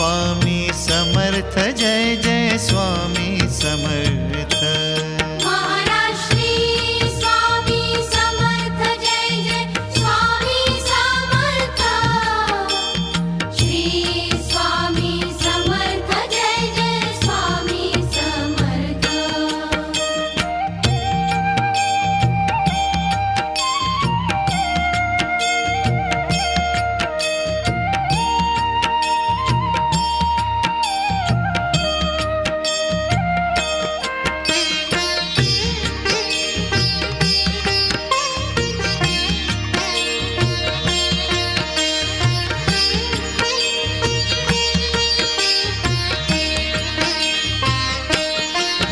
Swami Samarth Jai Jai Swami Samarth. Maharaj Shri Swami Samarth Jai Jai Swami Samarth. Shri Swami Samarth Jai Jai Swami Samarth.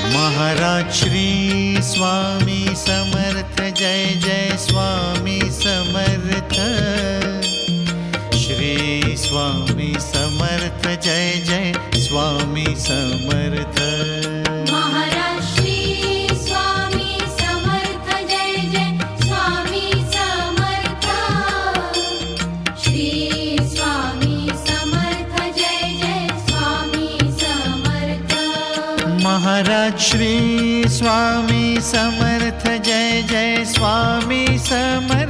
Maharaj Shri Swami Samarth Jai Jai Swami Samarth. Shri Swami Samarth Jai Jai Swami Samarth. Maharaj Shri Swami Samarth Jai Jai Swami Samarth. Shri Swami Samarth Jai Jai Swami Samarth. Maharaj Shri Swami Samarth Jai Jai Swami Samarth.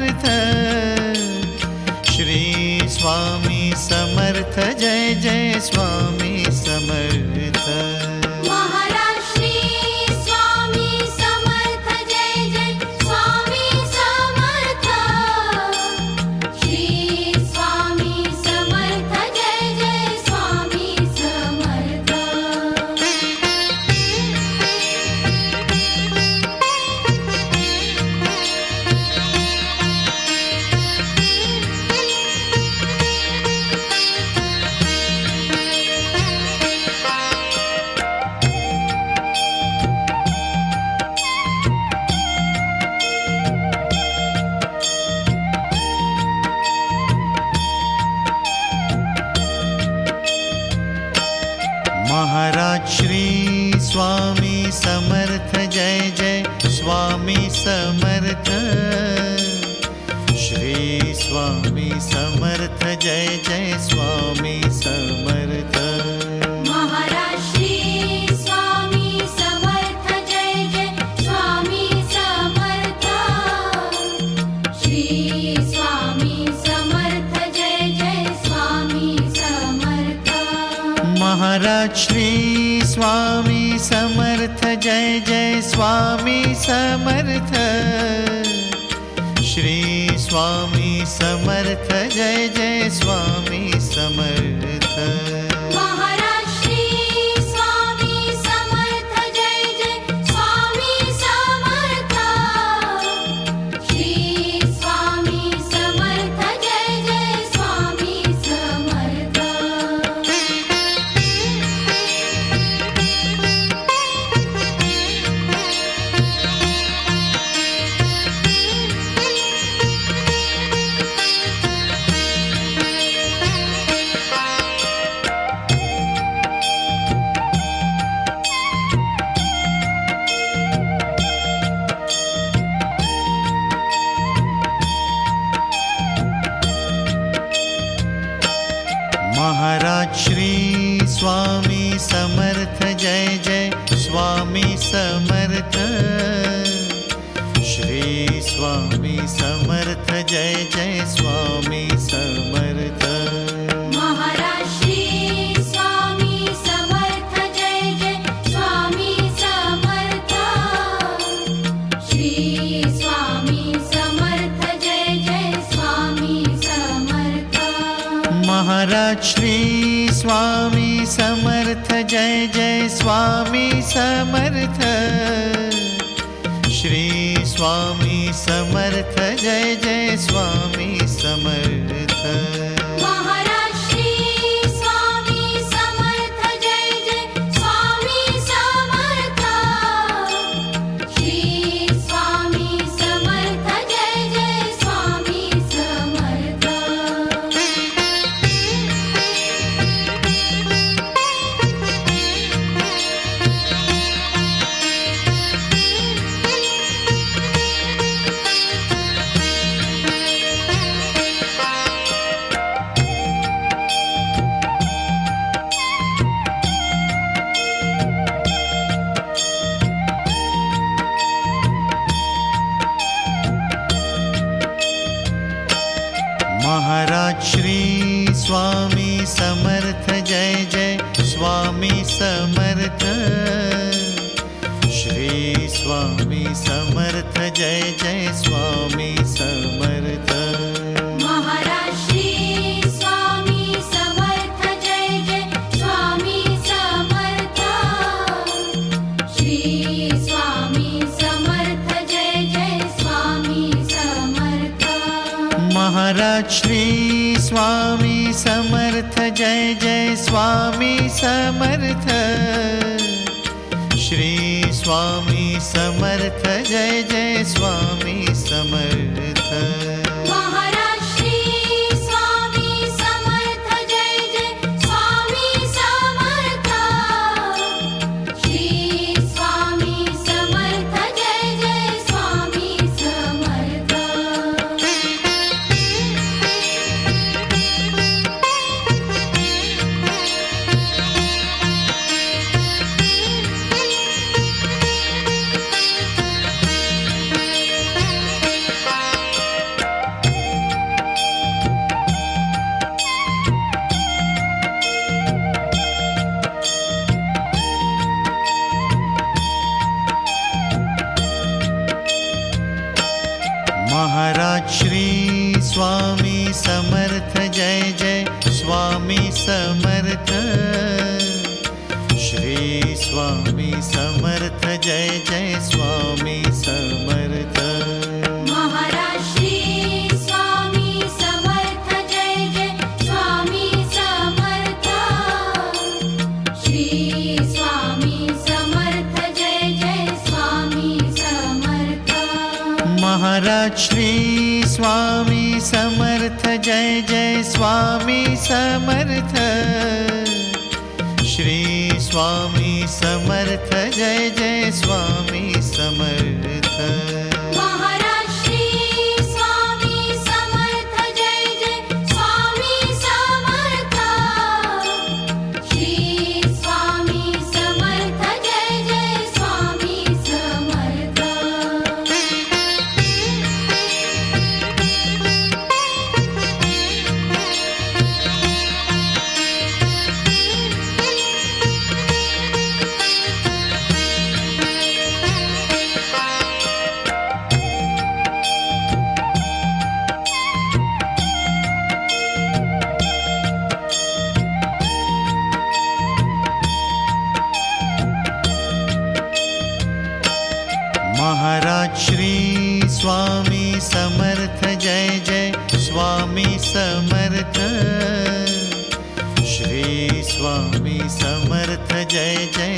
Shri Swami Samarth Jai Jai Swami Samarth. Maharaj Shri Swami Samarth Jai Jai Swami Samarth. Shri Swami Samarth Jai Jai Swami Samarth. Maharaj Shri Swami Samarth Jai Jai Swami Samarth. Shri Swami Samarth Jai Jai Swami Samarth. Maharaj Shri Swami Samarth Jai Jai Swami Samarth. Shri Swami Samarth Jai Jai Swami Samarth. Maharaj Shri Swami Samarth Jai Jai Swami Samarth. Shri Swami Samarth Jai Jai Swami Samarth. Maharaj Shri Swami Samarth Jai Jai Swami Samarth. Shri Swami Samarth Jai Jai Swami Samarth. Maharaj Shri Swami Samarth Jai Jai Swami Samarth. Shri Swami Samarth Jai Jai Swami Samarth. Maharaj Shri Swami Samarth Jai Jai Swami Samarth. Shri Swami Samarth Jai Jai Swami Samarth. Maharaj Shri Swami Samarth Jai Jai Swami Samarth. Shri Swami Samarth Jai Jai Swami Samarth. Maharaj Shri Swami Samarth Jai Jai Swami Samarth. Shri Swami Samarth Jai Jai Swami Samarth. Jai Jai Swami Samarth. Maharaj Shri Swami Samarth Jai Jai Swami Samarth. Shri Swami Samarth Jai Jai Swami Samarth. Maharaj Shri Swami Samarth Jai Jai Swami Samarth. Shri Swami Samarth Jai Jai Swami Samarth. Maharaj Shri Swami Samarth Jai Jai Swami Samarth. Shri Swami Samarth Jai Jai Swami Samarth. Maharaj Shri Swami Samarth Jai Jai Swami Samarth. Shri Swami Samarth Jai Jai Swami Samarth. Maharaj Shri Swami Samarth Jai Jai Swami Samarth. Shri Swami Samarth Jai Jai Swami Samarth. Maharaj Shri Swami Samarth Jai Jai Swami Samarth. Shri Swami Samarth Jai Jai Swami Samarth. Maharaj Shri Swami Samarth Jai Jai Swami Samarth. Shri Swami Samarth Jai Jai Swami Samarth. Maharaj Shri Swami Samarth Jai Jai Swami Samarth. Shri Swami Samarth Jai Jai